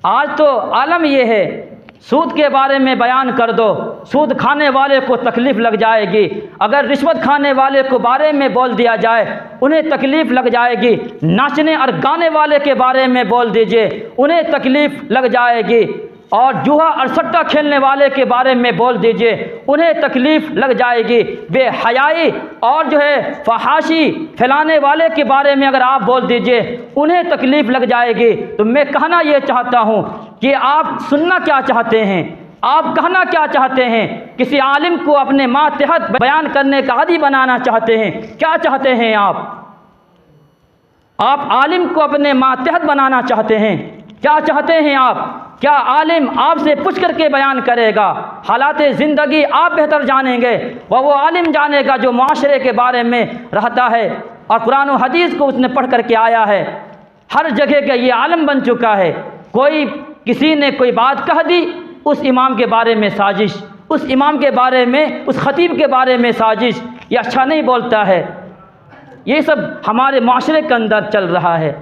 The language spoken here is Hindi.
आज तो आलम ये है, सूद के बारे में बयान कर दो, सूद खाने वाले को तकलीफ़ लग जाएगी। अगर रिश्वत खाने वाले को बारे में बोल दिया जाए, उन्हें तकलीफ़ लग जाएगी। नाचने और गाने वाले के बारे में बोल दीजिए, उन्हें तकलीफ़ लग जाएगी। और जुआ और सट्टा खेलने वाले के बारे में बोल दीजिए, उन्हें तकलीफ़ लग जाएगी। बेहयाई और जो है फहाशी फैलाने वाले के बारे में अगर आप बोल दीजिए, उन्हें तकलीफ़ लग जाएगी। तो मैं कहना ये चाहता हूँ कि आप सुनना क्या चाहते हैं, आप कहना क्या चाहते हैं? किसी आलिम को अपने मातहत बयान करने का आदी बनाना चाहते हैं? क्या चाहते हैं आप आलिम को अपने मातहत बनाना चाहते हैं? क्या चाहते हैं आप? क्या आलिम आपसे पूछ करके बयान करेगा? हालात ज़िंदगी आप बेहतर जानेंगे, वो आलिम जानेगा जो माशरे के बारे में रहता है और कुरान और हदीस को उसने पढ़ करके आया है। हर जगह का ये आलिम बन चुका है। किसी ने कोई बात कह दी, उस इमाम के बारे में साजिश, उस इमाम के बारे में, उस खतीब के बारे में साजिश, ये अच्छा नहीं बोलता है। ये सब हमारे माशरे के अंदर चल रहा है।